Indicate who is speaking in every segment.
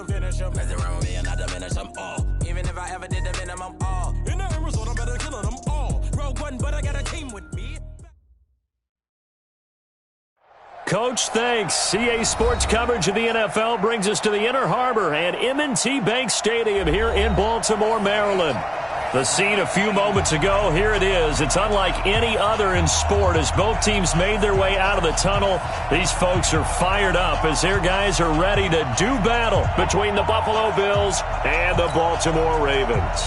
Speaker 1: finish him. Mess around with me and I diminish them all. Even if I ever did the minimum, all. In the end result, I'm better killing them all. Rogue One, but I got a team with me.
Speaker 2: Coach, thanks. CA Sports coverage of the NFL brings us to the Inner Harbor and M&T Bank Stadium here in Baltimore, Maryland. The scene a few moments ago, here it is. It's unlike any other in sport as both teams made their way out of the tunnel. These folks are fired up as their guys are ready to do battle between the Buffalo Bills and the Baltimore Ravens.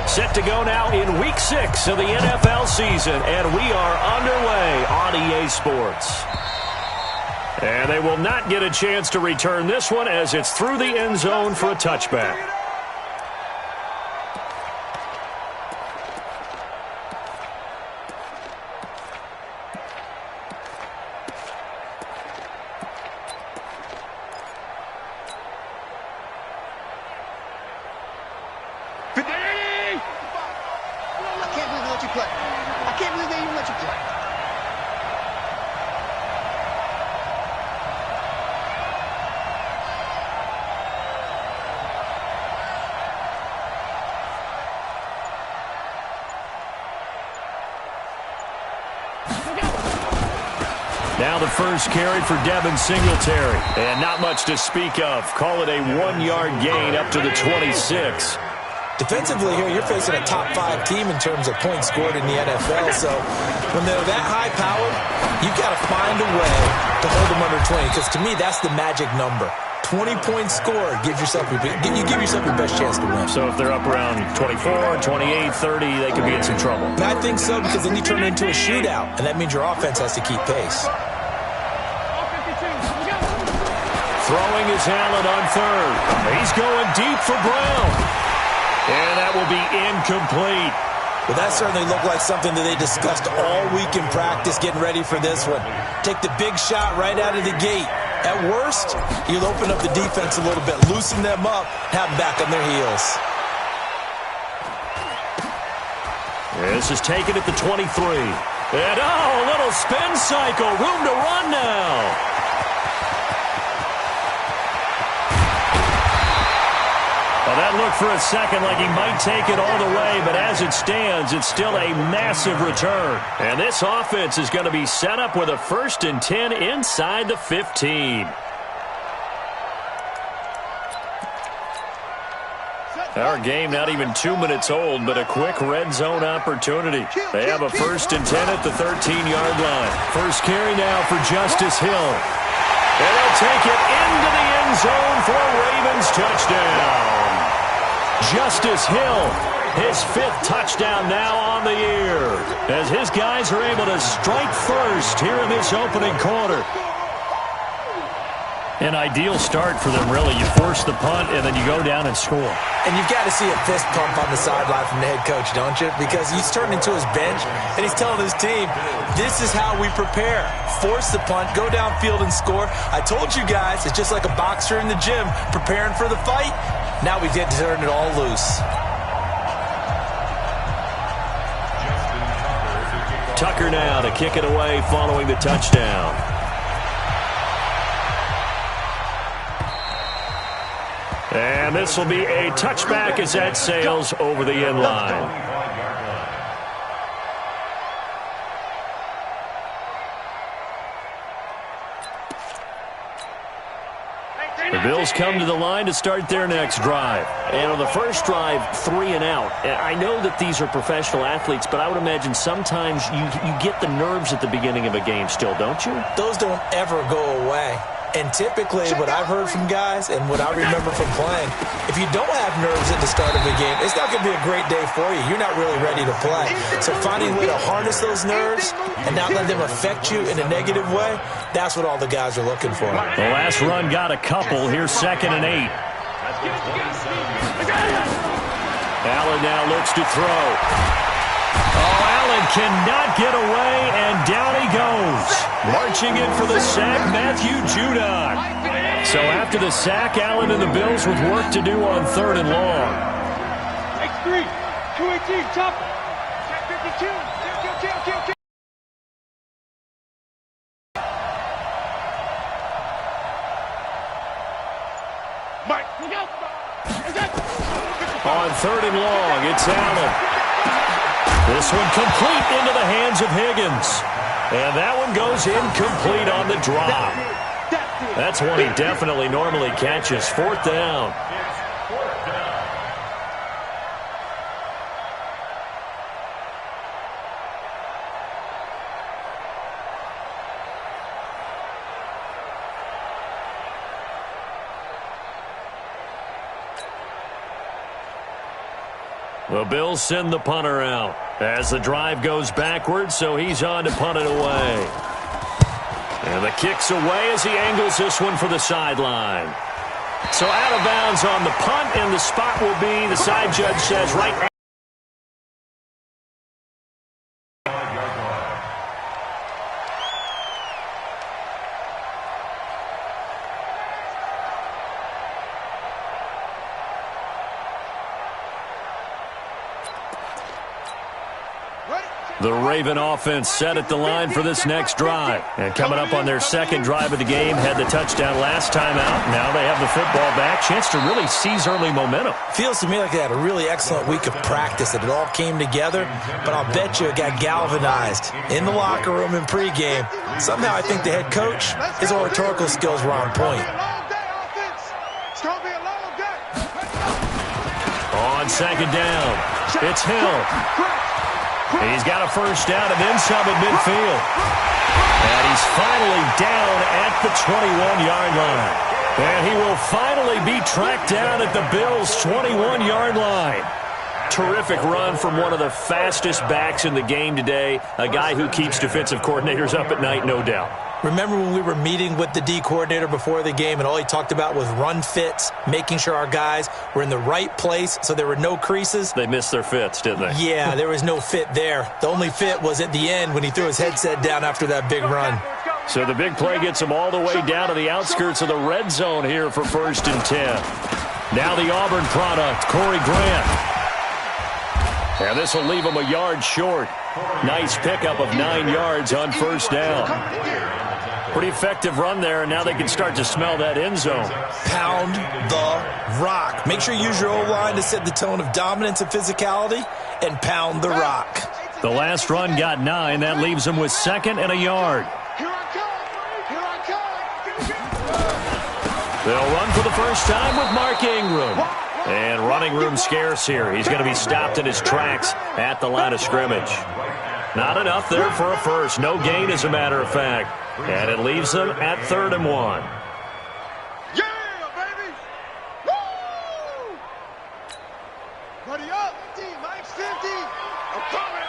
Speaker 2: Set to go now in Week 6 of the NFL season, and we are underway on EA Sports. And they will not get a chance to return this one as it's through the end zone for a touchback. Now the first carry for Devin Singletary. And not much to speak of. Call it a 1-yard gain up to the 26.
Speaker 3: Defensively here, you're facing a top 5 team in terms of points scored in the NFL. So when they're that high-powered, you've got to find a way to hold them under 20. Because to me, that's the magic number. 20 points scored, you give yourself your best chance to win.
Speaker 2: So if they're up around 24, 28, 30, they could be in some trouble.
Speaker 3: And I think so, because then you turn it into a shootout, and that means your offense has to keep pace.
Speaker 2: Throwing is Allen on third. He's going deep for Brown. And that will be incomplete.
Speaker 3: Well, that certainly looked like something that they discussed all week in practice getting ready for this one. Take the big shot right out of the gate. At worst, you'll open up the defense a little bit, loosen them up, have them back on their heels.
Speaker 2: This is taken at the 23. And, a little spin cycle. Room to run now. Well, that looked for a second like he might take it all the way, but as it stands, it's still a massive return. And this offense is going to be set up with a 1st and 10 inside the 15. Our game not even 2 minutes old, but a quick red zone opportunity. They have a 1st and 10 at the 13-yard line. First carry now for Justice Hill. And they'll take it into the end zone for a Ravens touchdown. Justice Hill, his 5th touchdown now on the year, as his guys are able to strike first here in this opening quarter. An ideal start for them, really. You force the punt, and then you go down and score.
Speaker 3: And you've got to see a fist pump on the sideline from the head coach, don't you? Because he's turned into his bench, and he's telling his team, this is how we prepare. Force the punt, go downfield and score. I told you guys, it's just like a boxer in the gym preparing for the fight. Now we get to turn it all loose.
Speaker 2: Tucker now to kick it away following the touchdown. And this will be a touchback as that sails over the end line. The Bills come to the line to start their next drive. And on the first drive, 3 and out. I know that these are professional athletes, but I would imagine sometimes you get the nerves at the beginning of a game still, don't you?
Speaker 3: Those don't ever go away. And typically, what I've heard from guys and what I remember from playing, if you don't have nerves at the start of a game, it's not going to be a great day for you. You're not really ready to play. So finding a way to harness those nerves and not let them affect you in a negative way, that's what all the guys are looking for.
Speaker 2: The last run got a couple. Here's 2nd and 8. Allen now looks to throw. Allen cannot get away, and down he goes. Marching in for the sack, Matthew Judon. So after the sack, Allen and the Bills with work to do on 3rd and long.
Speaker 4: X3, 218, top. Check 52.
Speaker 2: On 3rd and long, it's Allen. This one complete into the hands of Higgins. And that one goes incomplete on the drop. That's one he definitely normally catches. 4th down. The Bills send the punter out as the drive goes backwards, so he's on to punt it away. And the kick's away as he angles this one for the sideline. So out of bounds on the punt, and the spot will be, the side judge says, right now. The Raven offense set at the line for this next drive. And coming up on their 2nd drive of the game, had the touchdown last time out. Now they have the football back. Chance to really seize early momentum.
Speaker 3: Feels to me like they had a really excellent week of practice, that it all came together. But I'll bet you it got galvanized in the locker room in pregame. Somehow I think the head coach, his oratorical skills were on point.
Speaker 2: On 2nd down, it's Hill. He's got a first down and then some at midfield. And he's finally down at the 21-yard line. And he will finally be tracked down at the Bills' 21-yard line. Terrific run from one of the fastest backs in the game today. A guy who keeps defensive coordinators up at night, no doubt.
Speaker 3: Remember when we were meeting with the D coordinator before the game and all he talked about was run fits, making sure our guys were in the right place so there were no creases?
Speaker 2: They missed their fits, didn't they?
Speaker 3: Yeah, there was no fit there. The only fit was at the end when he threw his headset down after that big run.
Speaker 2: So the big play gets him all the way down to the outskirts of the red zone here for 1st and 10. Now the Auburn product, Corey Grant. And this will leave him a yard short. Nice pickup of 9 yards on 1st down. Pretty effective run there, and now they can start to smell that end zone.
Speaker 3: Pound the rock. Make sure you use your O-line to set the tone of dominance and physicality, and pound the rock.
Speaker 2: The last run got 9. That leaves them with 2nd and a yard. They'll run for the first time with Mark Ingram. And running room scarce here. He's going to be stopped in his tracks at the line of scrimmage. Not enough there for a first. No gain, as a matter of fact. And it leaves them at 3rd and 1.
Speaker 4: Yeah, baby! Woo! Buddy up! Mike's 50! I'm coming!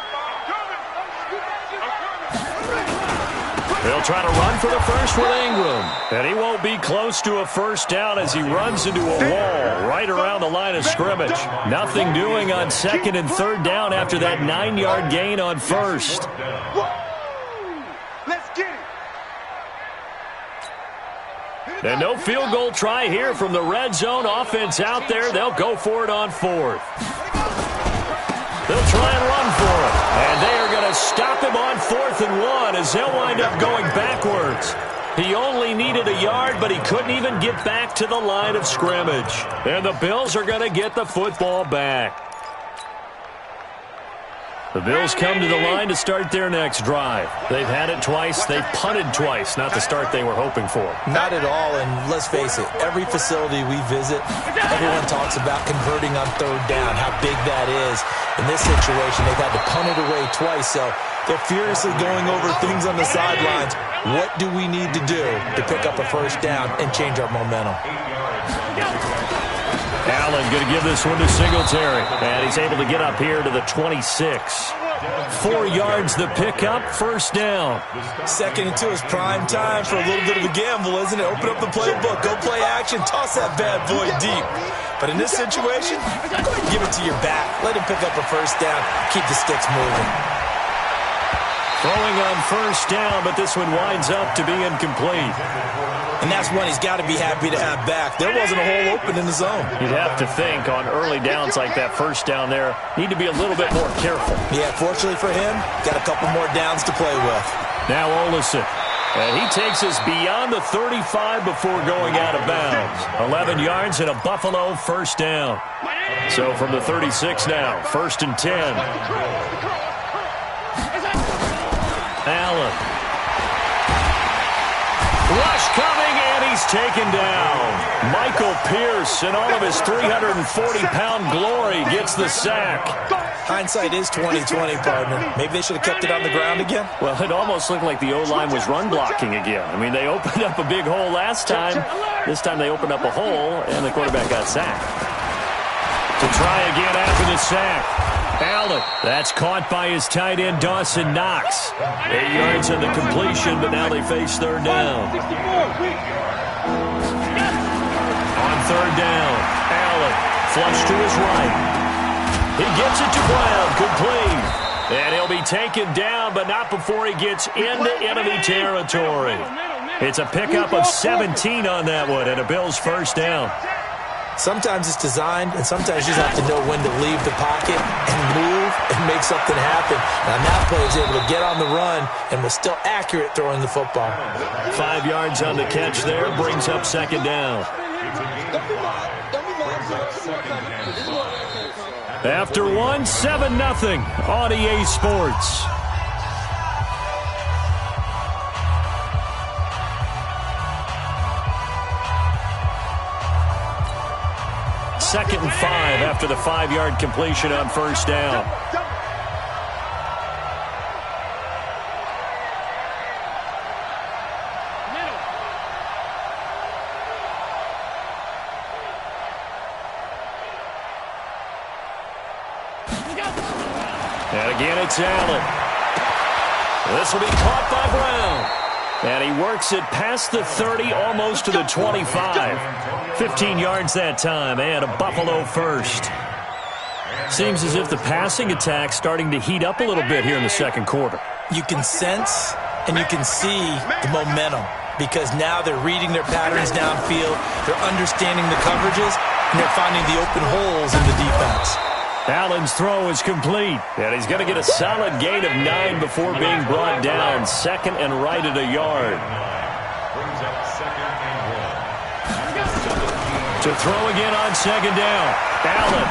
Speaker 2: They'll try to run for the first with Ingram. And he won't be close to a first down as he runs into a wall right around the line of scrimmage. Nothing doing on 2nd and 3rd down after that 9-yard gain on 1st.
Speaker 4: Let's get it!
Speaker 2: And no field goal try here from the red zone offense out there. They'll go for it on 4th. They'll try and run for it. And they are going to stop him on 4th and 1 as they'll wind up going backwards. He only needed a yard, but he couldn't even get back to the line of scrimmage. And the Bills are going to get the football back. The Bills come to the line to start their next drive. They've had it twice. They've punted twice. Not the start they were hoping for.
Speaker 3: Not at all, and let's face it, every facility we visit, everyone talks about converting on 3rd down, how big that is. In this situation, they've had to punt it away twice, so they're furiously going over things on the sidelines. What do we need to do to pick up a first down and change our momentum?
Speaker 2: Allen going to give this one to Singletary. And he's able to get up here to the 26. 4 yards the pickup, first down.
Speaker 3: 2nd and 2 is prime time for a little bit of a gamble, isn't it? Open up the playbook, go play action, toss that bad boy deep. But in this situation, go ahead and give it to your back. Let him pick up a first down, keep the sticks moving.
Speaker 2: Throwing on first down, but this one winds up to be incomplete.
Speaker 3: And that's one he's got to be happy to have back. There wasn't a hole open in the zone.
Speaker 2: You'd have to think on early downs like that first down there, need to be a little bit more careful.
Speaker 3: Yeah, fortunately for him, got a couple more downs to play with.
Speaker 2: Now Olsen. And he takes us beyond the 35 before going out of bounds. 11 yards and a Buffalo first down. So from the 36 now, 1st and 10. Allen. Rush coming, and he's taken down. Michael Pierce, in all of his 340-pound glory, gets the sack.
Speaker 3: Hindsight is 20/20, partner. Maybe they should have kept it on the ground again.
Speaker 2: Well, it almost looked like the O-line was run blocking again. I mean, they opened up a big hole last time. This time they opened up a hole, and the quarterback got sacked. To try again after the sack. Allen, that's caught by his tight end, Dawson Knox. 8 yards on the completion, but now they face third down. On third down, Allen, flush to his right. He gets it to Brown, complete. And he'll be taken down, but not before he gets into enemy territory. It's a pickup of 17 on that one, and a Bills first down.
Speaker 3: Sometimes it's designed, and sometimes you just have to know when to leave the pocket and move and make something happen. And on that play, he was able to get on the run and was still accurate throwing the football.
Speaker 2: 5 yards on the catch there, brings up second down. After one, 7-0 on EA Sports. Second and 5 after the 5-yard completion on first down. And again, it's Allen. This will be caught by Brown. And he works it past the 30, almost to the 25. 15 yards that time, and a Buffalo first. Seems as if the passing attack's starting to heat up a little bit here in the second quarter.
Speaker 3: You can sense and you can see the momentum because now they're reading their patterns downfield, they're understanding the coverages, and they're finding the open holes in the defense.
Speaker 2: Allen's throw is complete, and he's going to get a solid gain of 9 before being brought down. Second and right at a yard. To throw again on second down, Allen.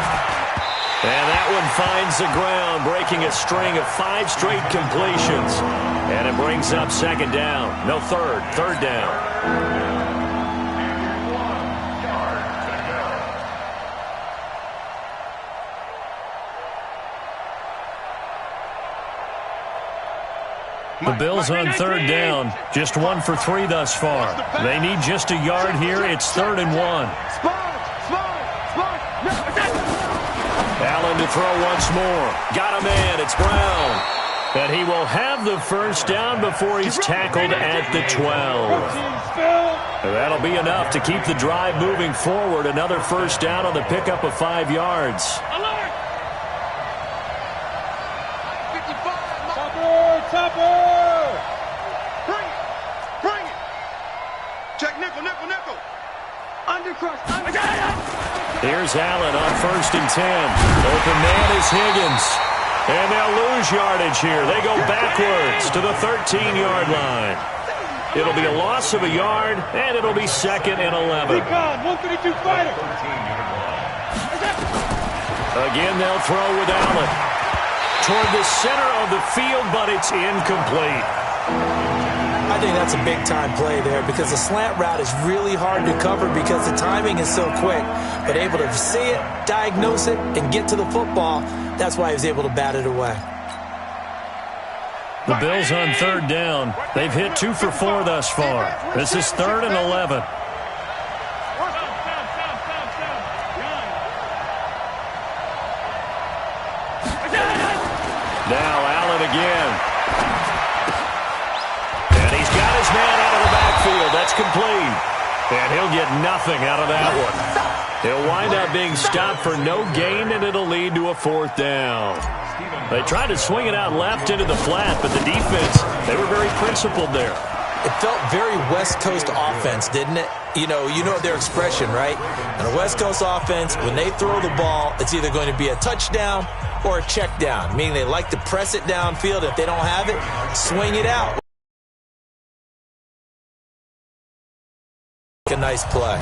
Speaker 2: And that one finds the ground, breaking a string of 5 straight completions. And it brings up second down. No, third down. The Bills on third down, just 1 for 3 thus far. They need just a yard here. It's 3rd and 1. Allen to throw once more. Got a man. It's Brown. And he will have the first down before he's tackled at the 12. That'll be enough to keep the drive moving forward. Another first down on the pickup of 5 yards.
Speaker 4: Topper! Bring it! Check nickel. Undercrush.
Speaker 2: Here's Allen on 1st and 10. Open man is Higgins. And they'll lose yardage here. They go backwards to the 13-yard line. It'll be a loss of a yard, and it'll be 2nd and 11.
Speaker 4: 132 fighter.
Speaker 2: Again, they'll throw with Allen. Toward the center of the field, but it's incomplete.
Speaker 3: I think that's a big-time play there because the slant route is really hard to cover because the timing is so quick. But able to see it, diagnose it, and get to the football, that's why he was able to bat it away.
Speaker 2: The Bills on third down. They've hit 2 for 4 thus far. This is 3rd and 11. Now Allen again. And he's got his man out of the backfield. That's complete. And he'll get nothing out of that one. He'll wind up being stopped for no gain, and it'll lead to a 4th down. They tried to swing it out left into the flat, but the defense, they were very principled there.
Speaker 3: It felt very West Coast offense, didn't it? You know their expression, right? On a West Coast offense, when they throw the ball, it's either going to be a touchdown or a check down, meaning they like to press it downfield. If they don't have it, swing it out. nice play.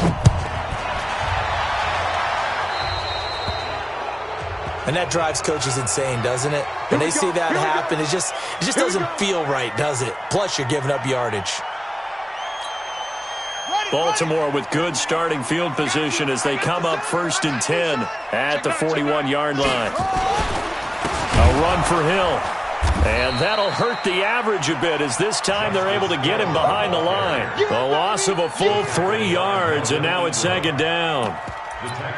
Speaker 3: And that drives coaches insane, doesn't it? When they see that happen, it just doesn't feel right, does it? Plus, you're giving up yardage.
Speaker 2: Baltimore with good starting field position as they come up 1st and 10 at the 41-yard line. A run for Hill. And that'll hurt the average a bit as this time they're able to get him behind the line. A loss of a full 3 yards, and now it's 2nd down.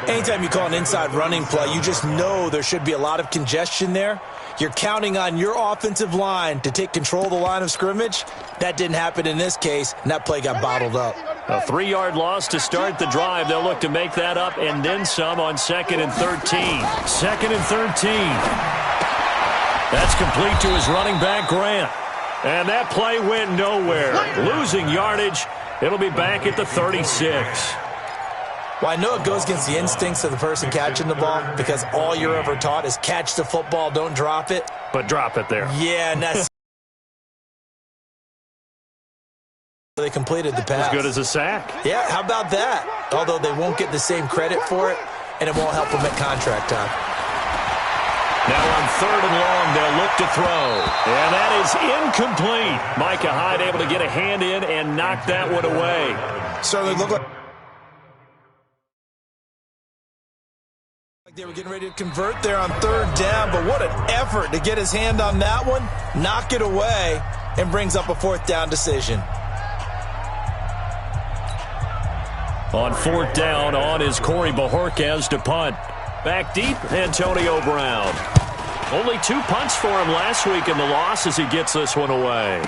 Speaker 3: Anytime you call an inside running play, you just know there should be a lot of congestion there. You're counting on your offensive line to take control of the line of scrimmage. That didn't happen in this case, and that play got bottled up.
Speaker 2: A 3-yard loss to start the drive. They'll look to make that up and then some on 2nd and 13. 2nd and 13. That's complete to his running back, Grant. And that play went nowhere. Losing yardage. It'll be back at the 36.
Speaker 3: Well, I know it goes against the instincts of the person catching the ball because all you're ever taught is catch the football, don't drop it.
Speaker 2: But drop it there.
Speaker 3: Yeah, and that's they completed the pass.
Speaker 2: As good as a sack.
Speaker 3: Yeah, how about that? Although they won't get the same credit for it, and it won't help them at contract time.
Speaker 2: Now on 3rd and long, they'll look to throw. And that is incomplete. Micah Hyde able to get a hand in and knock that one away.
Speaker 3: Certainly look like they were getting ready to convert there on 3rd down, but what an effort to get his hand on that one, knock it away, and brings up a 4th down decision.
Speaker 2: On 4th down, on is Corey Bojorquez to punt. Back deep, Antonio Brown. Only 2 punts for him last week in the loss as he gets this one away.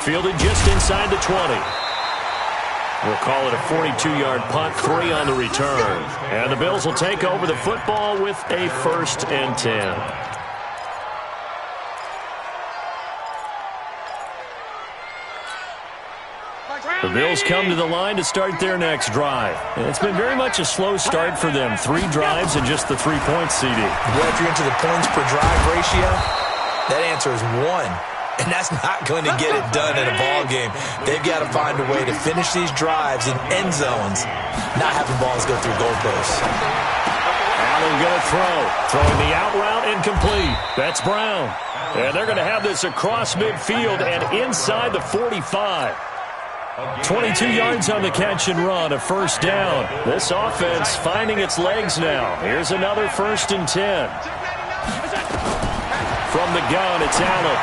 Speaker 2: Fielded just inside the 20. We'll call it a 42-yard punt, 3 on the return. And the Bills will take over the football with a 1st and 10. The Bills come to the line to start their next drive. It's been very much a slow start for them. 3 drives and just the 3 points, CD.
Speaker 3: Yeah, if you're into the points per drive ratio, that answer is 1. And that's not going to get it done in a ball game. They've got to find a way to finish these drives in end zones, not having balls go through goalposts.
Speaker 2: Allen going to throw. Throwing the out route incomplete. That's Brown. And they're going to have this across midfield and inside the 45. 22 yards on the catch and run, a 1st down. This offense finding its legs now. Here's another 1st and 10. From the gun, it's Allen.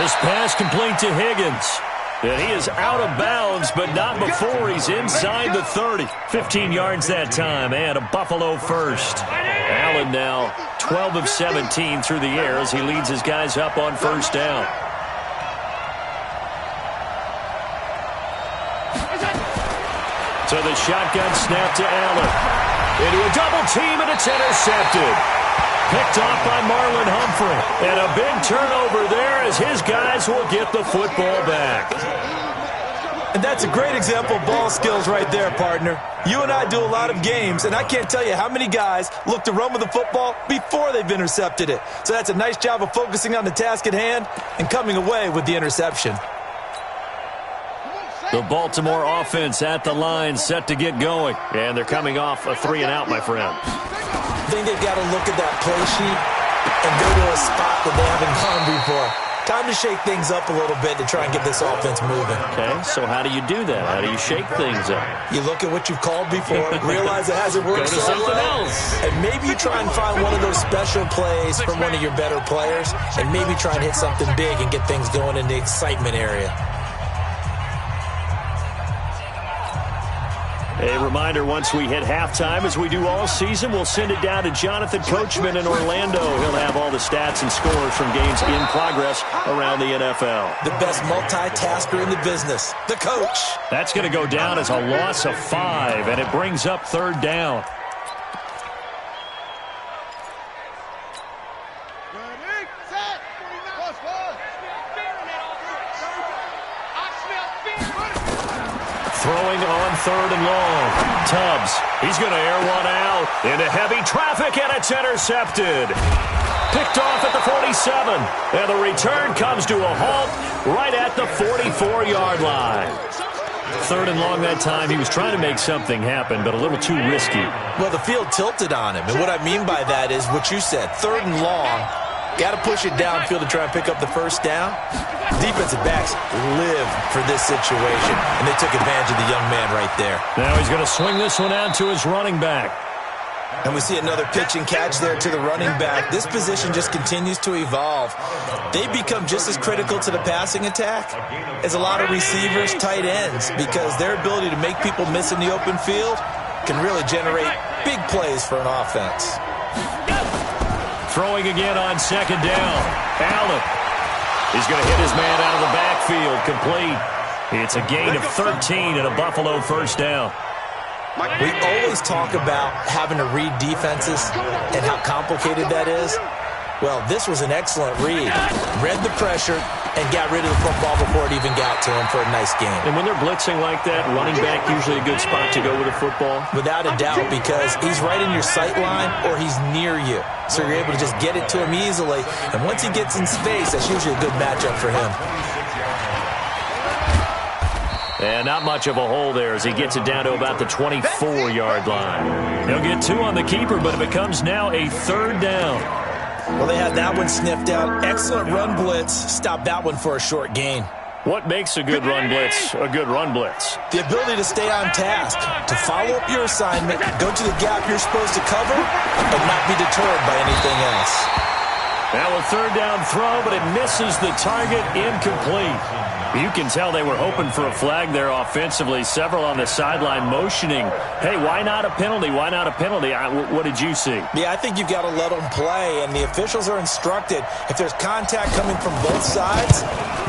Speaker 2: This pass complete to Higgins. And he is out of bounds, but not before he's inside the 30. 15 yards that time, and a Buffalo 1st. Allen now 12 of 17 through the air as he leads his guys up on 1st down. So the shotgun snap to Allen. Into a double team, and it's intercepted. Picked off by Marlon Humphrey. And a big turnover there as his guys will get the football back.
Speaker 3: And that's a great example of ball skills right there, partner. You and I do a lot of games, and I can't tell you how many guys look to run with the football before they've intercepted it. So that's a nice job of focusing on the task at hand and coming away with the interception.
Speaker 2: The Baltimore offense at the line set to get going. And they're coming off a 3 and out, my friend.
Speaker 3: I think they've got to look at that play sheet and go to a spot that they haven't gone before. Time to shake things up a little bit to try and get this offense moving.
Speaker 2: Okay, so how do you do that? How do you shake things up?
Speaker 3: You look at what you've called before, realize it hasn't worked
Speaker 2: Go to something else.
Speaker 3: And maybe you try and find one of those special plays from one of your better players, and maybe try and hit something big and get things going in the excitement area.
Speaker 2: A reminder, once we hit halftime, as we do all season, we'll send it down to Jonathan Coachman in Orlando. He'll have all the stats and scores from games in progress around the NFL.
Speaker 3: The best multitasker in the business, the coach.
Speaker 2: That's going to go down as a loss of 5, and it brings up 3rd down. Throwing on 3rd and long. Tubbs, he's going to air one out into heavy traffic, and it's intercepted. Picked off at the 47, and the return comes to a halt right at the 44-yard line. 3rd and long that time. He was trying to make something happen, but a little too risky.
Speaker 3: Well, the field tilted on him, and what I mean by that is what you said, 3rd and long. Got to push it downfield to try and pick up the first down. Defensive backs live for this situation, and they took advantage of the young man right there.
Speaker 2: Now he's going to swing this one out to his running back.
Speaker 3: And we see another pitch and catch there to the running back. This position just continues to evolve. They become just as critical to the passing attack as a lot of receivers, tight ends, because their ability to make people miss in the open field can really generate big plays for an offense.
Speaker 2: Throwing again on 2nd down. Allen. He's going to hit his man out of the backfield. Complete. It's a gain of 13 and a Buffalo 1st down.
Speaker 3: We always talk about having to read defenses and how complicated that is. Well, this was an excellent read. Read the pressure and got rid of the football before it even got to him for a nice game.
Speaker 2: And when they're blitzing like that, running back usually a good spot to go with the football?
Speaker 3: Without a doubt, because he's right in your sight line or he's near you. So you're able to just get it to him easily. And once he gets in space, that's usually a good matchup for him.
Speaker 2: And not much of a hole there as he gets it down to about the 24-yard line. He'll get 2 on the keeper, but it becomes now a 3rd down.
Speaker 3: Well, they had that one sniffed out. Excellent run blitz. Stop that one for a short gain.
Speaker 2: What makes a good run blitz a good run blitz?
Speaker 3: The ability to stay on task, to follow up your assignment, go to the gap you're supposed to cover, and not be deterred by anything else.
Speaker 2: Now a 3rd down throw, but it misses the target. Incomplete. You can tell they were hoping for a flag there offensively. Several on the sideline motioning, hey, why not a penalty? Why not a penalty? What did you see?
Speaker 3: Yeah, I think you've got to let them play, and the officials are instructed. If there's contact coming from both sides,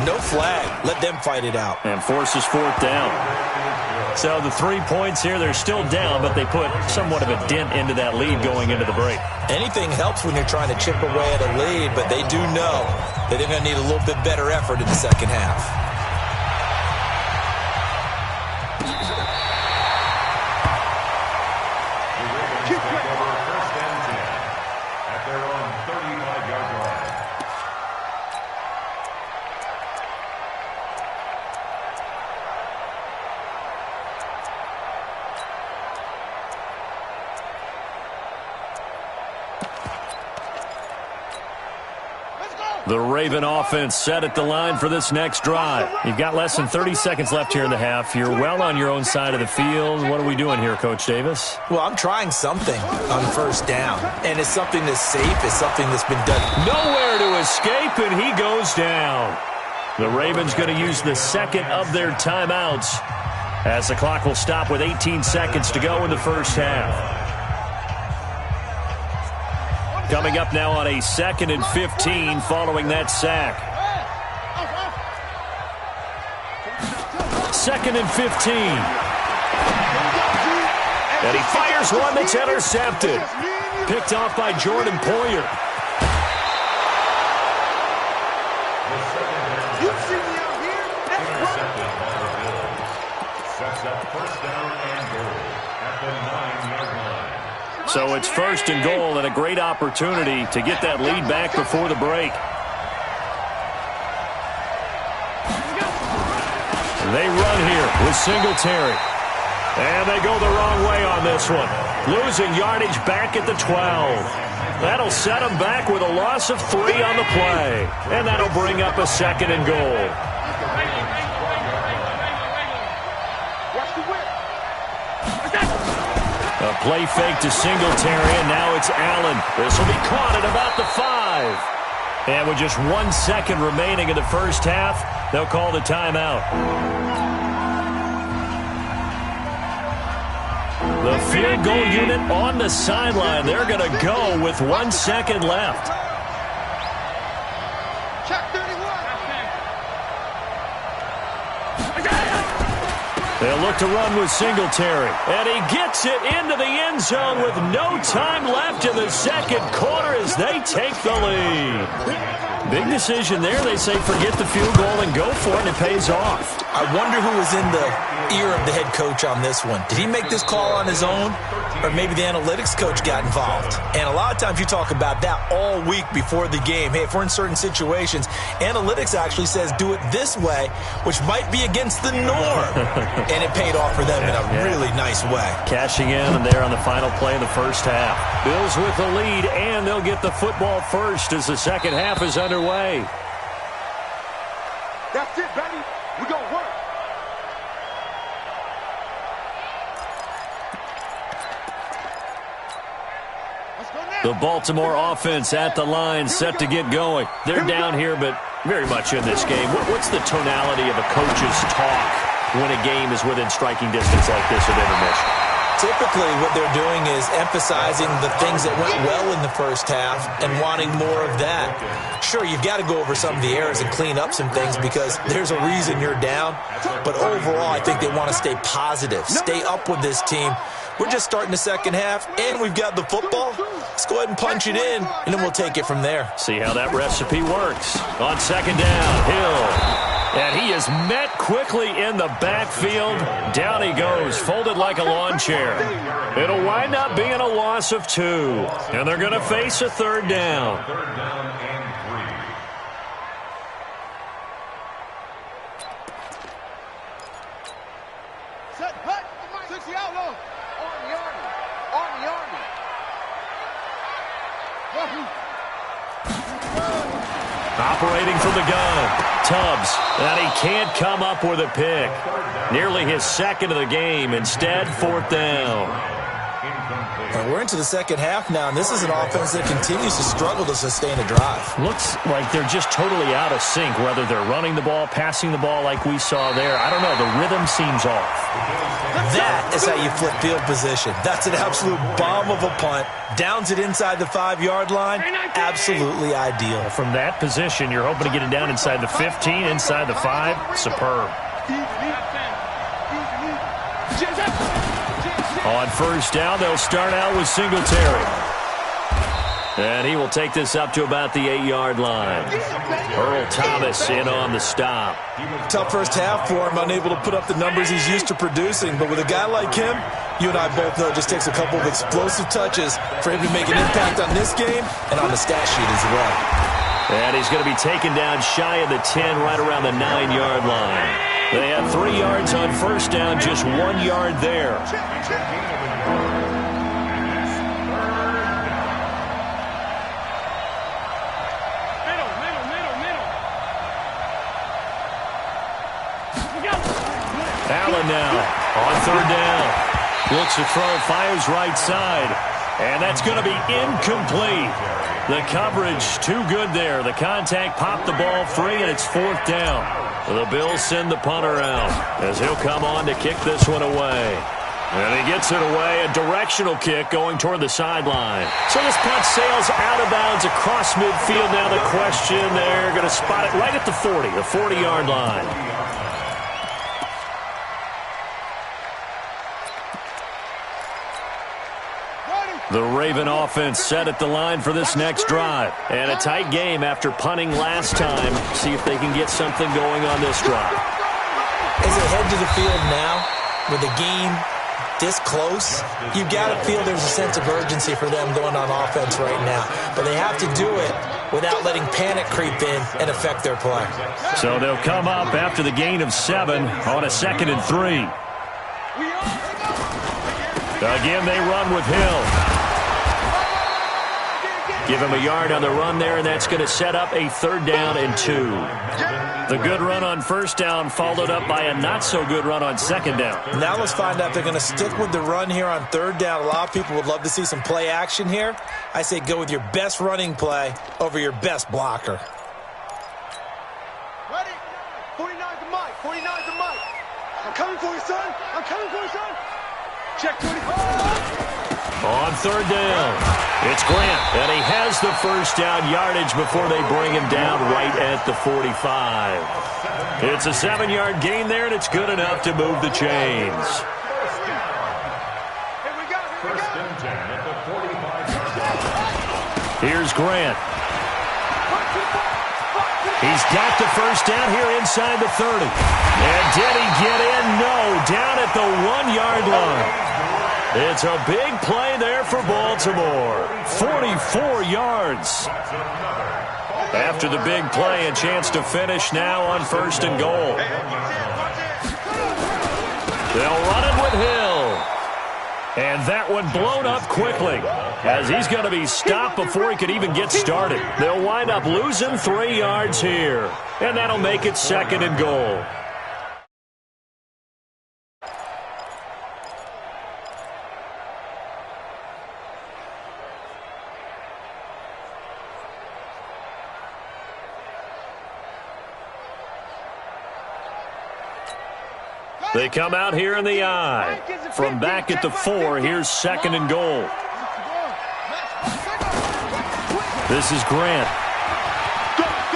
Speaker 3: no flag. Let them fight it out.
Speaker 2: And forces 4th down. So the 3 points here, they're still down, but they put somewhat of a dent into that lead going into the break.
Speaker 3: Anything helps when you're trying to chip away at a lead, but they do know that they're going to need a little bit better effort in the second half.
Speaker 2: The Raven offense set at the line for this next drive. You've got less than 30 seconds left here in the half. You're well on your own side of the field. What are we doing here, Coach Davis?
Speaker 3: Well, I'm trying something on 1st down, and it's something that's safe. It's something that's been done.
Speaker 2: Nowhere to escape, and he goes down. The Ravens going to use the 2nd of their timeouts as the clock will stop with 18 seconds to go in the 1st half. Coming up now on a 2nd and 15 following that sack. 2nd and 15. And he fires one that's intercepted. Picked off by Jordan Poyer. So it's 1st and goal and a great opportunity to get that lead back before the break. They run here with Singletary. And they go the wrong way on this one. Losing yardage back at the 12. That'll set them back with a loss of 3 on the play. And that'll bring up a 2nd and goal. A play fake to Singletary, and now it's Allen. This will be caught at about the 5. And with just 1 second remaining in the 1st half, they'll call the timeout. The field goal unit on the sideline. They're going to go with 1 second left. They'll look to run with Singletary. And he gets it into the end zone with no time left in the 2nd quarter as they take the lead. Big decision there. They say forget the field goal and go for it, and it pays off.
Speaker 3: I wonder who was in the ear of the head coach on this one. Did he make this call on his own? Or maybe the analytics coach got involved. And a lot of times you talk about that all week before the game. Hey, if we're in certain situations, analytics actually says do it this way, which might be against the norm. And it paid off for them in a really nice way.
Speaker 2: Cashing in and there on the final play of the first half. Bills with the lead, and they'll get the football first as the second half is underway.
Speaker 4: That's it, baby. We gonna work.
Speaker 2: The Baltimore offense at the line, set to get going. They're down here, but very much in this game. What's the tonality of a coach's talk when a game is within striking distance like this at intermission?
Speaker 3: Typically, what they're doing is emphasizing the things that went well in the first half and wanting more of that. Sure, you've got to go over some of the errors and clean up some things because there's a reason you're down. But overall, I think they want to stay positive, stay up with this team. We're just starting the second half, and we've got the football. Let's go ahead and punch it in, and then we'll take it from there.
Speaker 2: See how that recipe works. On second down, Hill. And he is met quickly in the backfield. Down he goes, folded like a lawn chair. It'll wind up being a loss of 2. And they're going to face a third down.
Speaker 4: Third down and 3. Set, hut, 60 outlaw. Army.
Speaker 2: Operating from the gun, Tubbs, and he can't come up with a pick. Nearly his second of the game. Instead, fourth down.
Speaker 3: And we're into the second half now, and this is an offense that continues to struggle to sustain a drive.
Speaker 2: Looks like they're just totally out of sync, whether they're running the ball, passing the ball like we saw there. I don't know. The rhythm seems off.
Speaker 3: That is how you flip field position. That's an absolute bomb of a punt. Downs it inside the 5-yard line. Absolutely ideal.
Speaker 2: From that position, you're hoping to get it down inside the 15, inside the 5. Superb. On first down, they'll start out with Singletary. And he will take this up to about the 8-yard line. Earl Thomas in on the stop.
Speaker 3: Tough first half for him, unable to put up the numbers he's used to producing. But with a guy like him, you and I both know it just takes a couple of explosive touches for him to make an impact on this game and on the stat sheet as well.
Speaker 2: And he's going to be taken down shy of the 10, right around the 9-yard line. They had 3 yards on first down, just 1 yard there. Allen now on third down. Looks to throw, fires right side. And that's going to be incomplete. The coverage too good there. The contact popped the ball free, and it's fourth down. The Bills send the punter out as he'll come on to kick this one away. And he gets it away, a directional kick going toward the sideline. So this punt sails out of bounds across midfield. Now the question, they're going to spot it right at the 40, the 40-yard line. The Raven offense set at the line for this next drive. And a tight game after punting last time. See if they can get something going on this drive.
Speaker 3: As they head to the field now, with the game this close, you've got to feel there's a sense of urgency for them going on offense right now. But they have to do it without letting panic creep in and affect their play.
Speaker 2: So they'll come up after the gain of 7 on a 2nd and 3. Again, they run with Hill. Give him a yard on the run there, and that's going to set up a third down and 2. The good run on first down followed up by a not-so-good run on second down.
Speaker 3: Now let's find out if they're going to stick with the run here on third down. A lot of people would love to see some play action here. I say go with your best running play over your best blocker.
Speaker 4: Ready? 49's the mic. 49's the mic. I'm coming for you, son. I'm coming for you, son. Check 24.
Speaker 2: On third down, it's Grant, and he has the first down yardage before they bring him down right at the 45. It's a 7-yard gain there, and it's good enough to move the chains.
Speaker 4: Here we go.
Speaker 1: First and 10 at the 45-yard line.
Speaker 2: Here's Grant. He's got the first down here inside the 30. And did he get in? No, down at the 1-yard line. It's a big play there for Baltimore. 44 yards. After the big play, a chance to finish now on 1st and goal. They'll run it with Hill. And that one blown up quickly, as he's going to be stopped before he could even get started. They'll wind up losing 3 yards here, and that'll make it 2nd and goal. They come out here in the I. From back at the 4, here's 2nd and goal. This is Grant.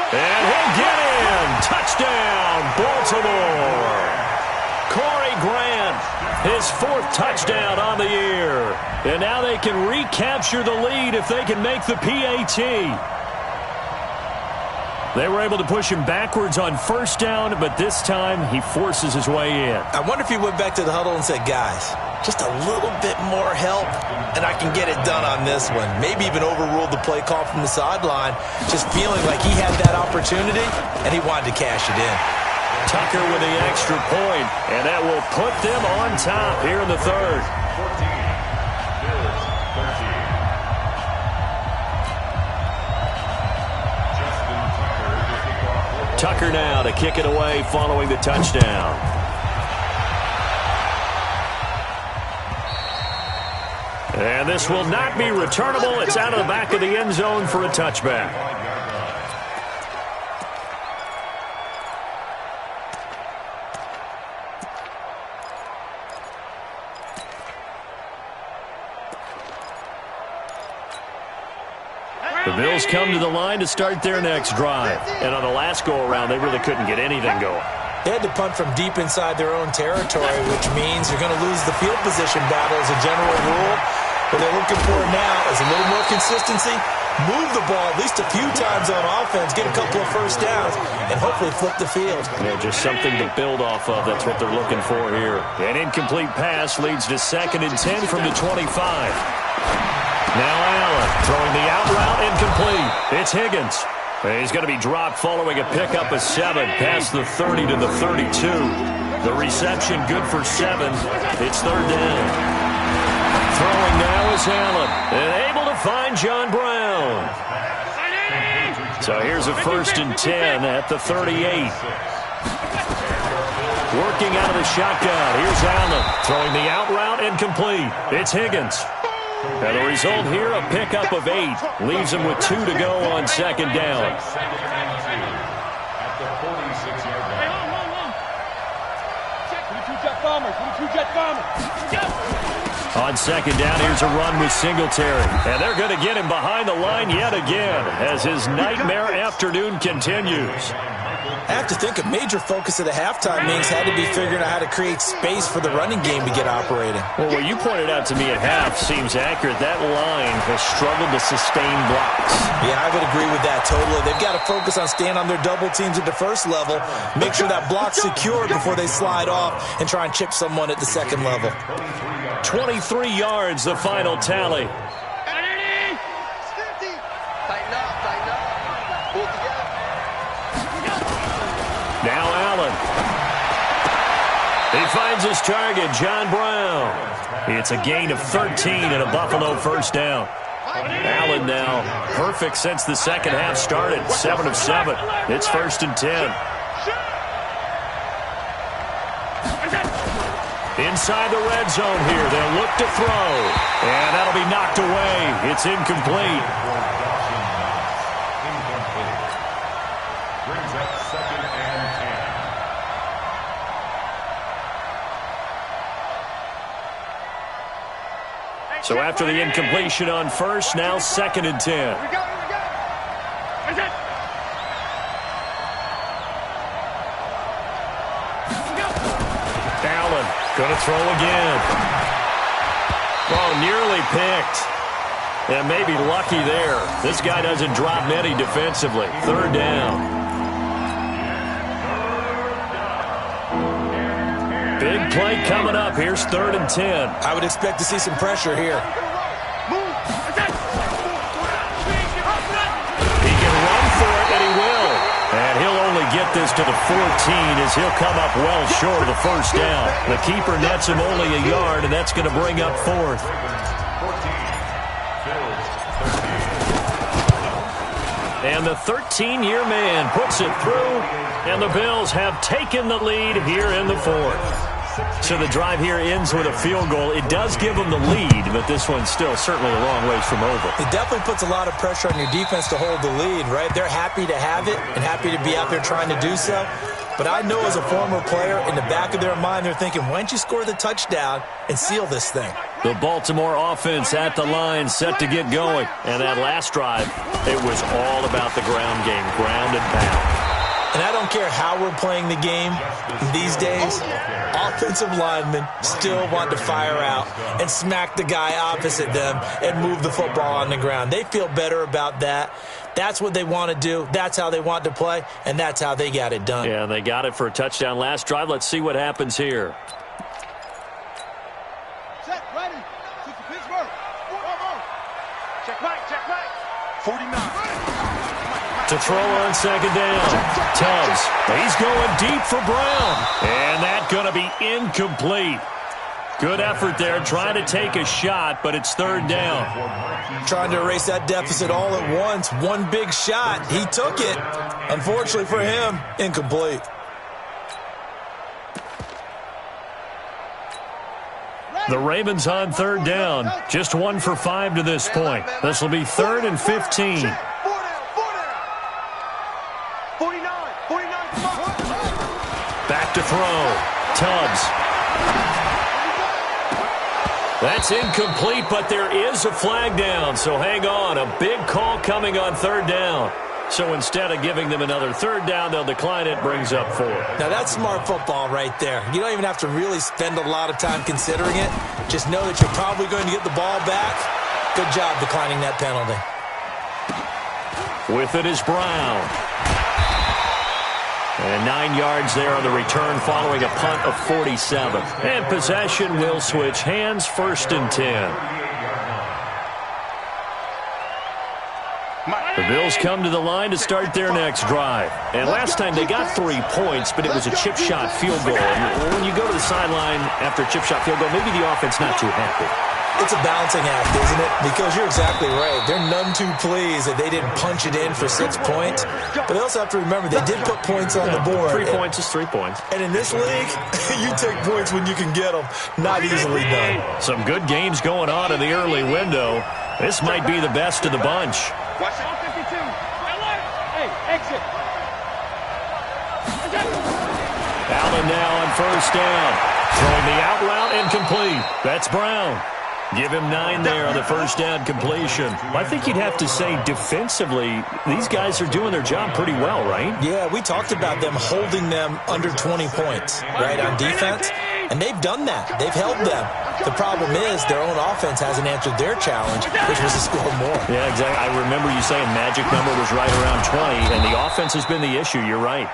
Speaker 2: And he'll get in. Touchdown, Baltimore. Corey Grant, his 4th touchdown on the year. And now they can recapture the lead if they can make the PAT. They were able to push him backwards on 1st down, but this time he forces his way in.
Speaker 3: I wonder if he went back to the huddle and said, guys, just a little bit more help, and I can get it done on this one. Maybe even overruled the play call from the sideline, just feeling like he had that opportunity, and he wanted to cash it in.
Speaker 2: Tucker with the extra point, and that will put them on top here in the 3rd. Tucker now to kick it away following the touchdown. And this will not be returnable. It's out of the back of the end zone for a touchback. The Bills come to the line to start their next drive. And on the last go-around, they really couldn't get anything going.
Speaker 3: They had to punt from deep inside their own territory, which means you're going to lose the field position battle as a general rule. What they're looking for now is a little more consistency, move the ball at least a few times on offense, get a couple of first downs, and hopefully flip the field.
Speaker 2: Yeah, just something to build off of. That's what they're looking for here. An incomplete pass leads to 2nd and 10 from the 25. Now Allen throwing the out route incomplete. It's Higgins. He's going to be dropped following a pickup of 7 past the 30 to the 32. The reception good for 7. It's 3rd down. Throwing now is Allen, and able to find John Brown. So here's a 1st and 10 at the 38. Working out of the shotgun. Here's Allen throwing the out route incomplete. It's Higgins. And the result here, a pickup of 8. Leaves him with 2 to go on 2nd down. On 2nd down, here's a run with Singletary. And they're going to get him behind the line yet again as his nightmare afternoon continues.
Speaker 3: I have to think a major focus of the halftime meetings had to be figuring out how to create space for the running game to get operating.
Speaker 2: Well, what you pointed out to me at half seems accurate. That line has struggled to sustain blocks.
Speaker 3: Yeah, I would agree with that totally. They've got to focus on staying on their double teams at the first level, make sure that block's secured before they slide off and try and chip someone at the second level.
Speaker 2: 23 yards, the final tally. Now Allen. He finds his target, John Brown. It's a gain of 13 and a Buffalo first down. Allen now perfect since the second half started. 7 of 7. It's 1st and 10. Inside the red zone here. They'll look to throw. And that'll be knocked away. It's incomplete. So after the incompletion on 1st, now 2nd and 10. Allen going to throw again. Oh, nearly picked. And maybe lucky there. This guy doesn't drop many defensively. 3rd down. Big play coming up. Here's 3rd and 10.
Speaker 3: I would expect to see some pressure here.
Speaker 2: He can run for it, and he will. And he'll only get this to the 14 as he'll come up well short of the first down. The keeper nets him only a yard, and that's going to bring up 4th. And the 13-year man puts it through, and the Bills have taken the lead here in the 4th. So the drive here ends with a field goal. It does give them the lead, but this one's still certainly a long ways from over.
Speaker 3: It definitely puts a lot of pressure on your defense to hold the lead, right? They're happy to have it and happy to be out there trying to do so. But I know as a former player, in the back of their mind, they're thinking, why don't you score the touchdown and seal this thing?
Speaker 2: The Baltimore offense at the line, set to get going. And that last drive, it was all about the ground game, ground and pound.
Speaker 3: And I don't care how we're playing the game these days, offensive linemen still want to fire out and smack the guy opposite them and move the football on the ground. They feel better about that. That's what they want to do. That's how they want to play, and that's how they got it done.
Speaker 2: Yeah, they got it for a touchdown last drive. Let's see what happens here.
Speaker 4: Check, ready. To Pittsburgh. Check right. 49.
Speaker 2: To throw on 2nd down. Tubbs. He's going deep for Brown. And that's going to be incomplete. Good effort there, trying to take a shot, but it's 3rd down.
Speaker 3: Trying to erase that deficit all at once. One big shot. He took it. Unfortunately for him, incomplete.
Speaker 2: The Ravens on 3rd down. Just 1 for 5 to this point. This will be 3rd and 15. Back to throw. Tubbs. That's incomplete, but there is a flag down, so hang on. A big call coming on 3rd down. So instead of giving them another 3rd down, they'll decline it, brings up 4.
Speaker 3: Now, that's smart football right there. You don't even have to really spend a lot of time considering it. Just know that you're probably going to get the ball back. Good job declining that penalty.
Speaker 2: With it is Brown. And 9 yards there on the return following a punt of 47. And possession will switch hands, 1st and 10. The Bills come to the line to start their next drive. And last time they got 3 points, but it was a chip shot field goal. And when you go to the sideline after a chip shot field goal, maybe the offense not too happy.
Speaker 3: It's a balancing act, isn't it? Because you're exactly right. They're none too pleased that they didn't punch it in for 6 points. But they also have to remember they did put points on the board.
Speaker 2: 3 points is 3 points.
Speaker 3: And in this league, you take points when you can get them. Not easily done.
Speaker 2: Some good games going on in the early window. This might be the best of the bunch.
Speaker 4: Watch it. 52. Hey, exit.
Speaker 2: Allen now on 1st down. Throwing the out route and complete. That's Brown. Give him 9 there on the 1st down completion. I think you'd have to say defensively, these guys are doing their job pretty well, right?
Speaker 3: Yeah, we talked about them holding them under 20 points, right, on defense. And they've done that. They've held them. The problem is their own offense hasn't answered their challenge, which was to score more.
Speaker 2: Yeah, exactly. I remember you saying magic number was right around 20, and the offense has been the issue. You're right.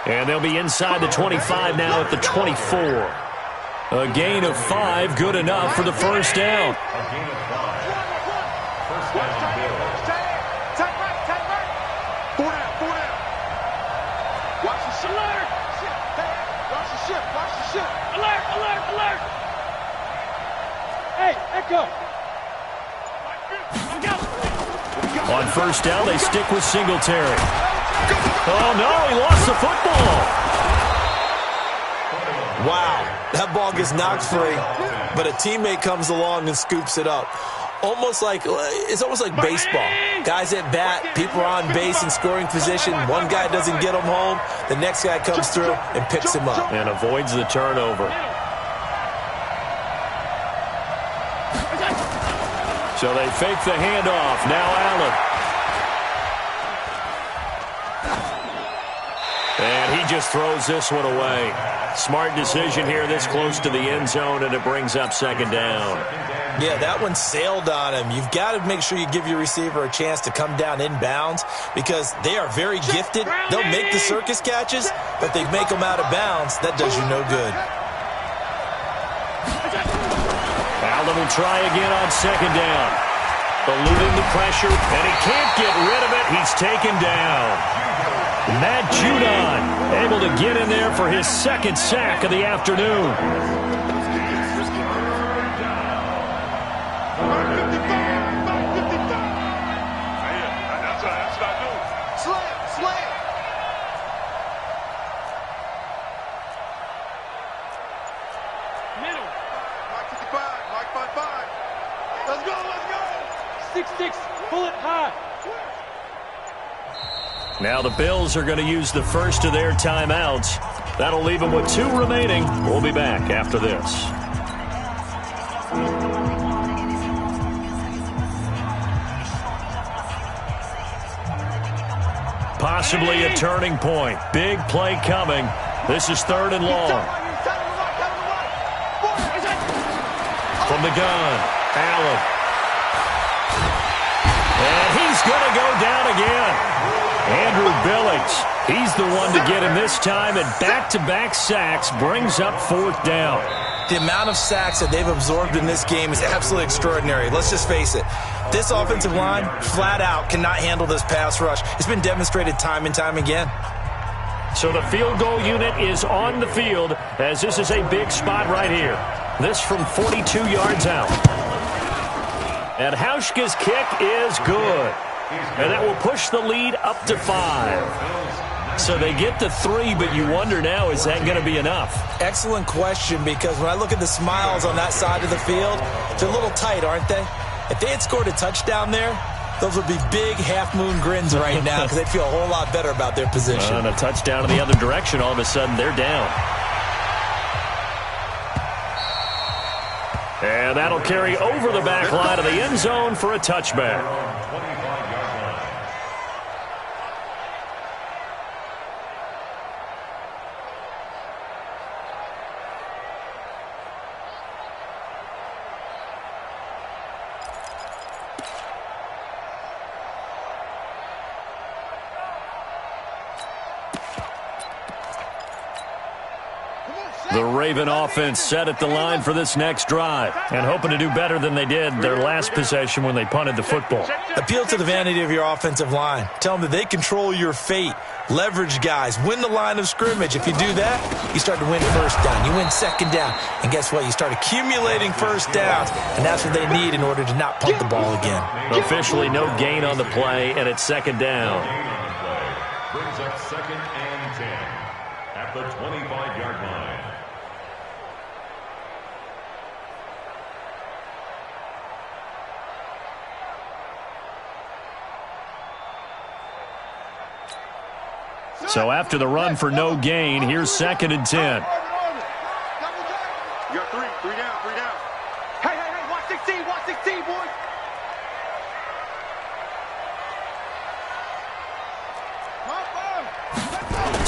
Speaker 2: And they'll be inside the 25 now at the 24. A gain of 5, good enough for the 1st down.
Speaker 4: Watch the ship. Watch the ship. Watch the ship. Alert. Hey, Echo.
Speaker 2: On 1st down, they stick with Singletary. Oh, no, he lost the football.
Speaker 3: Wow, that ball gets knocked free, but a teammate comes along and scoops it up. It's almost like baseball. Guys at bat, people are on base in scoring position. One guy doesn't get him home. The next guy comes through and picks him up.
Speaker 2: And avoids the turnover. So they fake the handoff. Now Allen. And he just throws this one away. Smart decision here this close to the end zone, and it brings up 2nd down.
Speaker 3: Yeah, that one sailed on him. You've got to make sure you give your receiver a chance to come down inbounds because they are very gifted. They'll make the circus catches, but if they make them out of bounds, that does you no good.
Speaker 2: Allen will try again on second down. Eluding the pressure, and he can't get rid of it. He's taken down. Matt Judon able to get in there for his second sack of the afternoon. Now the Bills are going to use the first of their timeouts. That'll leave them with 2 remaining. We'll be back after this. Possibly a turning point. Big play coming. This is 3rd and long. From the gun, Allen. And he's going to go down again. Andrew Billings, he's the one to get him this time, and back-to-back sacks brings up 4th down.
Speaker 3: The amount of sacks that they've absorbed in this game is absolutely extraordinary. Let's just face it. This offensive line, flat out, cannot handle this pass rush. It's been demonstrated time and time again.
Speaker 2: So the field goal unit is on the field, as this is a big spot right here. This from 42 yards out. And Hauschka's kick is good. And that will push the lead up to 5. So they get to 3, but you wonder now, is that going to be enough?
Speaker 3: Excellent question, because when I look at the smiles on that side of the field, they're a little tight, aren't they? If they had scored a touchdown there, those would be big half-moon grins right now because they'd feel a whole lot better about their position.
Speaker 2: And a touchdown in the other direction, all of a sudden they're down. And that'll carry over the back line of the end zone for a touchback. The Raven offense set at the line for this next drive and hoping to do better than they did their last possession when they punted the football.
Speaker 3: Appeal to the vanity of your offensive line. Tell them that they control your fate. Leverage guys. Win the line of scrimmage. If you do that, you start to win first down. You win second down. And guess what? You start accumulating first downs. And that's what they need in order to not punt the ball again.
Speaker 2: Officially no gain on the play, and it's second down.
Speaker 5: Brings up 2nd and 10 at the 25-yard line.
Speaker 2: So after the run for no gain, here's 2nd and 10.
Speaker 4: You got 3 down, 3 down. Hey, watch 16, boys.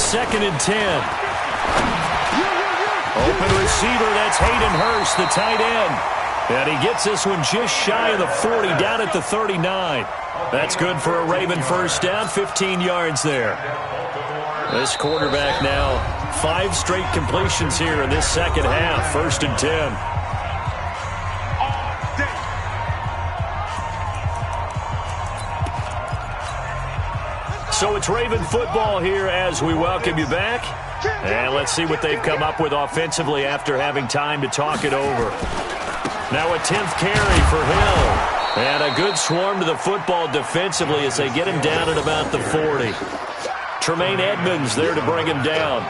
Speaker 2: 2nd and 10. Open receiver, that's Hayden Hurst, the tight end. And he gets this one just shy of the 40, down at the 39. That's good for a Raven first down, 15 yards there. This quarterback now, 5 straight completions here in this second half, 1st and 10. So it's Raven football here as we welcome you back. And let's see what they've come up with offensively after having time to talk it over. Now a 10th carry for Hill. And a good swarm to the football defensively as they get him down at about the 40. Tremaine Edmonds there to bring him down.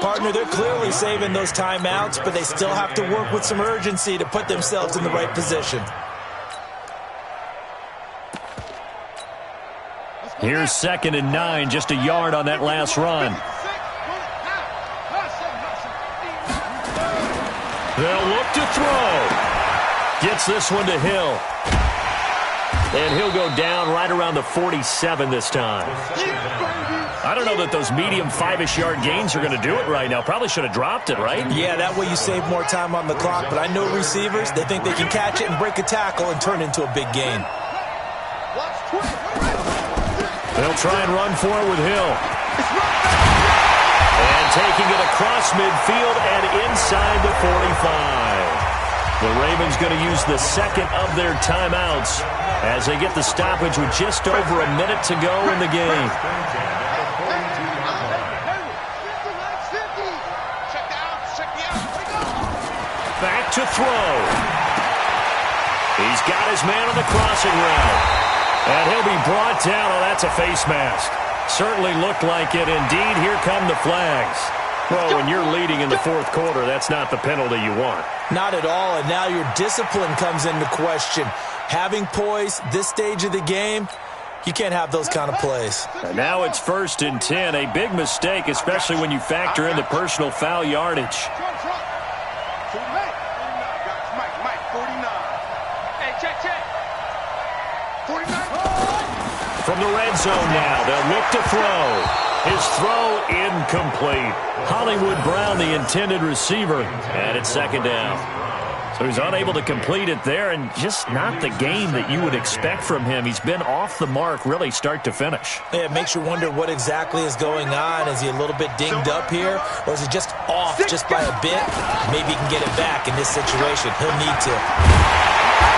Speaker 3: Partner, they're clearly saving those timeouts, but they still have to work with some urgency to put themselves in the right position.
Speaker 2: Here's 2nd and 9, just a yard on that last run. They'll look to throw. Gets this one to Hill. And he'll go down right around the 47 this time. I don't know that those medium 5-ish yard gains are going to do it right now. Probably should have dropped it, right?
Speaker 3: Yeah, that way you save more time on the clock. But I know receivers, they think they can catch it and break a tackle and turn it into a big gain.
Speaker 2: They'll try and run for it with Hill. And taking it across midfield and inside the 45. The Ravens going to use the second of their timeouts as they get the stoppage with just over a minute to go in the game. Back to throw. He's got his man on the crossing route. And he'll be brought down. Oh, that's a face mask. Certainly looked like it. Indeed, here come the flags. Well, when you're leading in the fourth quarter, that's not the penalty you want.
Speaker 3: Not at all, and now your discipline comes into question. Having poise this stage of the game, you can't have those kind of plays.
Speaker 2: And now it's 1st and 10, a big mistake, especially when you factor in the personal foul yardage. From the red zone now, they'll look to throw. His throw incomplete. Hollywood Brown, the intended receiver, and it's 2nd down. So he's unable to complete it there, and just not the game that you would expect from him. He's been off the mark really start to finish.
Speaker 3: Yeah, it makes you wonder what exactly is going on. Is he a little bit dinged up here, or is he just off just by a bit? Maybe he can get it back in this situation. He'll need to.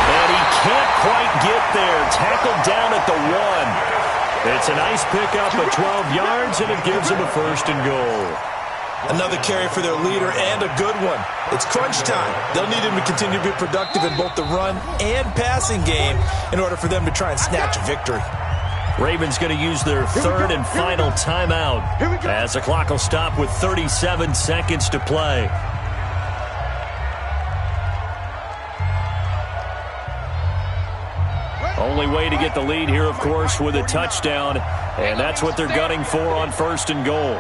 Speaker 2: And he can't quite get there. Tackled down at the 1. It's a nice pickup of 12 yards, and it gives him a 1st and goal.
Speaker 3: Another carry for their leader, and a good one. It's crunch time. They'll need him to continue to be productive in both the run and passing game in order for them to try and snatch a victory.
Speaker 2: Ravens going to use their 3rd and final timeout as the clock will stop with 37 seconds to play. Only way to get the lead here, of course, with a touchdown, and that's what they're gunning for on 1st and goal.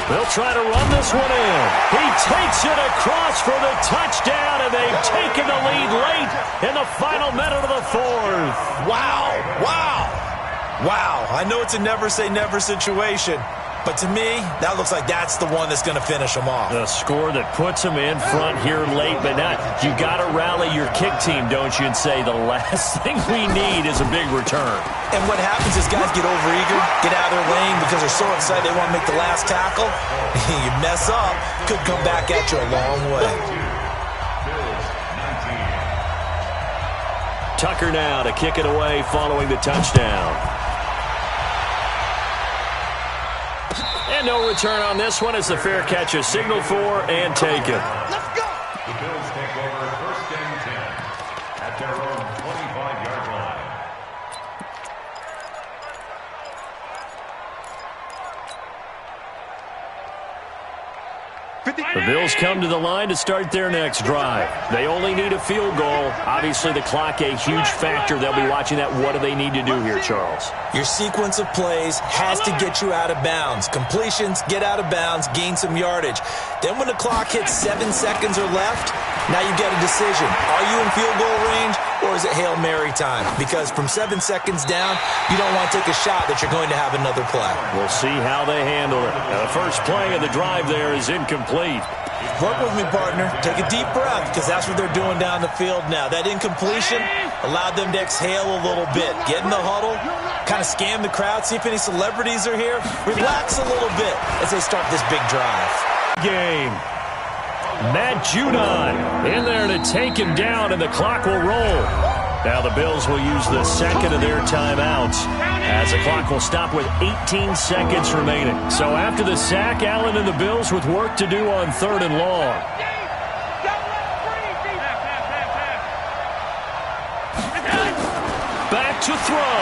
Speaker 2: They'll try to run this one in. He takes it across for the touchdown, and they've taken the lead late in the final minute of the 4th.
Speaker 3: Wow, wow, wow. I know it's a never-say-never situation, but to me, that looks like that's the one that's going to finish them off.
Speaker 2: The score that puts them in front here late, but not. You got to rally your kick team, don't you, and say the last thing we need is a big return.
Speaker 3: And what happens is guys get overeager, get out of their lane because they're so excited they want to make the last tackle. You mess up, could come back at you a long way.
Speaker 2: Tucker now to kick it away following the touchdown. And no return on this one as the fair catch is signaled for and taken.
Speaker 4: Let's go!
Speaker 5: The Bills take over 1st and 10 at their own 25-yard line.
Speaker 2: The Bills come to the line to start their next drive. They only need a field goal. Obviously, the clock a huge factor. They'll be watching that. What do they need to do here, Charles?
Speaker 3: Your sequence of plays has to get you out of bounds. Completions, get out of bounds, gain some yardage. Then when the clock hits 7 seconds or left, now you get a decision. Are you in field goal range, or is it Hail Mary time? Because from 7 seconds down, you don't want to take a shot that you're going to have another play.
Speaker 2: We'll see how they handle it. The first play of the drive there is incomplete.
Speaker 3: Work with me, partner. Take a deep breath, because that's what they're doing down the field now. That incompletion allowed them to exhale a little bit. Get in the huddle, kind of scan the crowd, see if any celebrities are here. Relax a little bit as they start this big drive.
Speaker 2: Game. Matt Judon in there to take him down, and the clock will roll. Now the Bills will use the second of their timeouts as the clock will stop with 18 seconds remaining. So after the sack, Allen and the Bills with work to do on 3rd and long. Back to throw.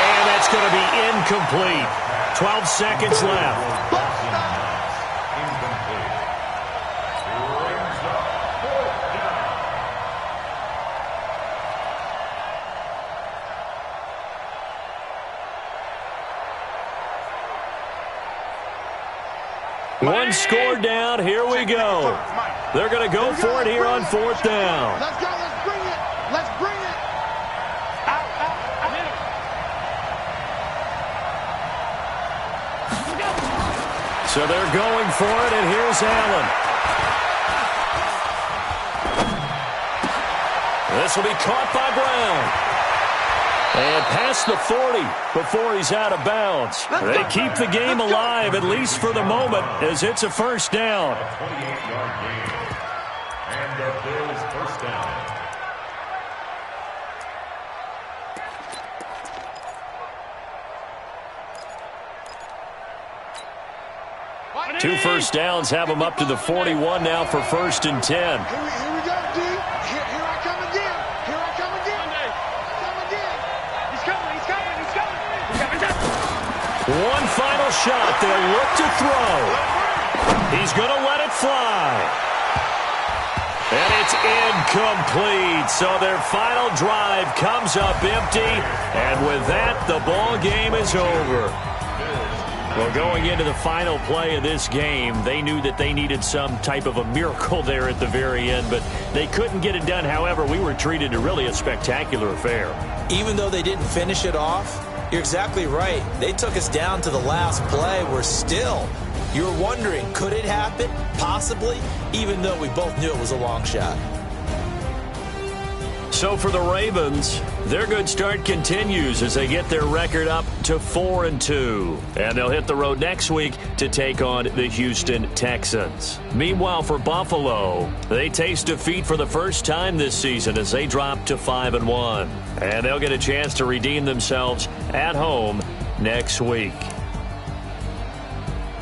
Speaker 2: And that's going to be incomplete. 12 seconds left. One score down. Here we go. They're going to go for it here on 4th down.
Speaker 4: Let's go. Let's bring it. Let's bring it. Out.
Speaker 2: So they're going for it, and here's Allen. This will be caught by Brown. And past the 40 before he's out of bounds. They keep the game alive, at least for the moment, as it's a first down.
Speaker 5: A 28-yard gain. And the Bills first down.
Speaker 2: Two first downs have him up to the 41 now for 1st and 10.
Speaker 4: Here we go, D. Here I come again. Here I come again. Come again. He's coming.
Speaker 2: One final shot. They'll look to throw. He's going to let it fly. And it's incomplete. So their final drive comes up empty. And with that, the ball game is over. Well, going into the final play of this game, they knew that they needed some type of a miracle there at the very end, but they couldn't get it done. However, we were treated to really a spectacular affair.
Speaker 3: Even though they didn't finish it off, you're exactly right. They took us down to the last play. We're still, you're wondering, could it happen? Possibly, even though we both knew it was a long shot.
Speaker 2: So for the Ravens, their good start continues as they get their record up to 4-2. And they'll hit the road next week to take on the Houston Texans. Meanwhile, for Buffalo, they taste defeat for the first time this season as they drop to 5-1. And they'll get a chance to redeem themselves at home next week.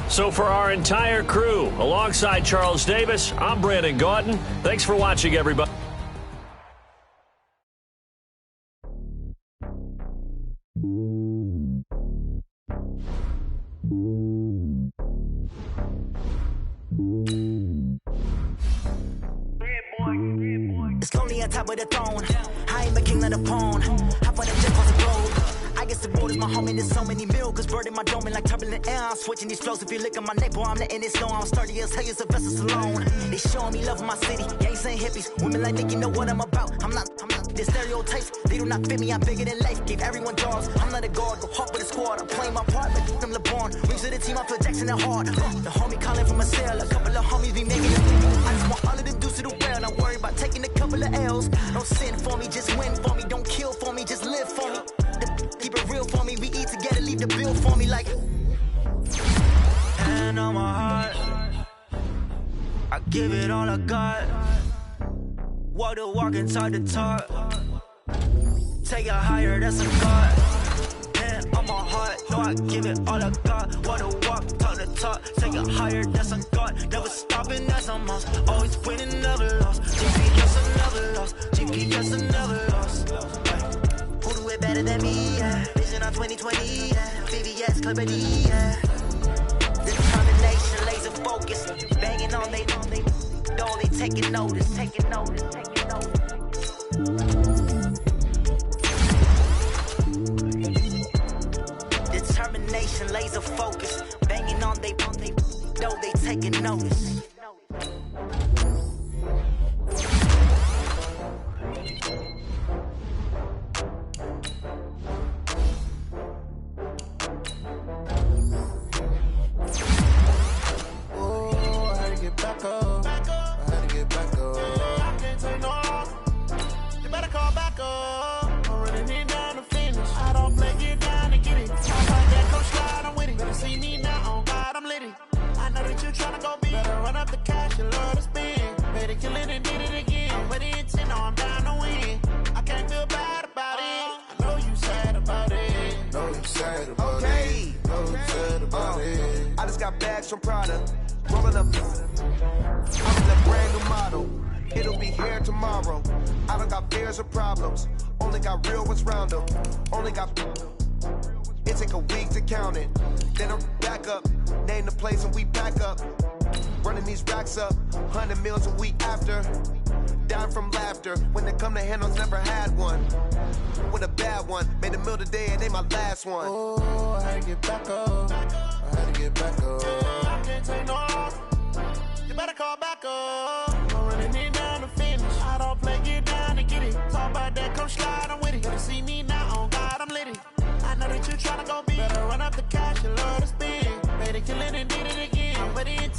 Speaker 2: So for our entire crew, alongside Charles Davis, I'm Brandon Gaudin. Thanks for watching, everybody.
Speaker 6: It's lonely on top of the throne. I ain't a king of the pawn. Hop on the jet across the globe. I guess the world is my home and there's so many miracles. Bird in my dome and like turbulent air. I'm switching these flows. If you look at my neck, boy, I'm letting it slow. I'm sturdy as hell as a vessel alone. They showing me love in my city. Gangs and hippies. Women like think you know what I'm about. I'm not. The stereotypes, they do not fit me. I'm bigger than life. Gave everyone jobs. I'm not a guard. Go hard with the squad. I'm playing my part like them LeBron. Rings to the team. I feel Jackson and hard. The homie calling from a cell. A couple of homies be making it. I just want all of them dudes to do well. Not worry about taking a couple of L's. Don't sin for me, just win for me. Don't kill for me, just live for me. Keep it real for me. We eat together, leave the bill for me like. Hand on my heart, I give it all I got. Walk the walk inside the talk. Take it higher, that's a God. Hand on my heart, no, I give it all I got. Walk the walk, talk the talk. Take it higher, that's a God. Never stopping, that's a must. Always winning, never lost. GPS, I never lost. GPS, I never lost. Who do it better than me? Yeah. Vision on 2020. Yeah. VVS, Clarity. Yeah. Determination, laser focus. Banging on they. Though they taking notice. Determination, laser focus. Banging on they. Though they taking notice.
Speaker 7: I just got bags from Prada, rolling up. I'm in a brand new model. It'll be here tomorrow. I don't got fears or problems. Only got real ones round them. Only got. It take a week to count it. Then I'm back up. Name the place and we back up. Running these racks up. 100 meals a week after. Down from laughter. When they come to handles, never had one. With a bad one. Made a meal today and they my last one.
Speaker 8: Oh, I had to get back up. I had to get back up. I can't take no off. You better call back up. I'm running it down to finish. I don't play, get down to get it. Talk about that, come slide, I'm with it. Better see me now, on God, I'm lit it. I know that you tryna go big. Better run up the cash, you love to spend. Made a killing and did it again. But it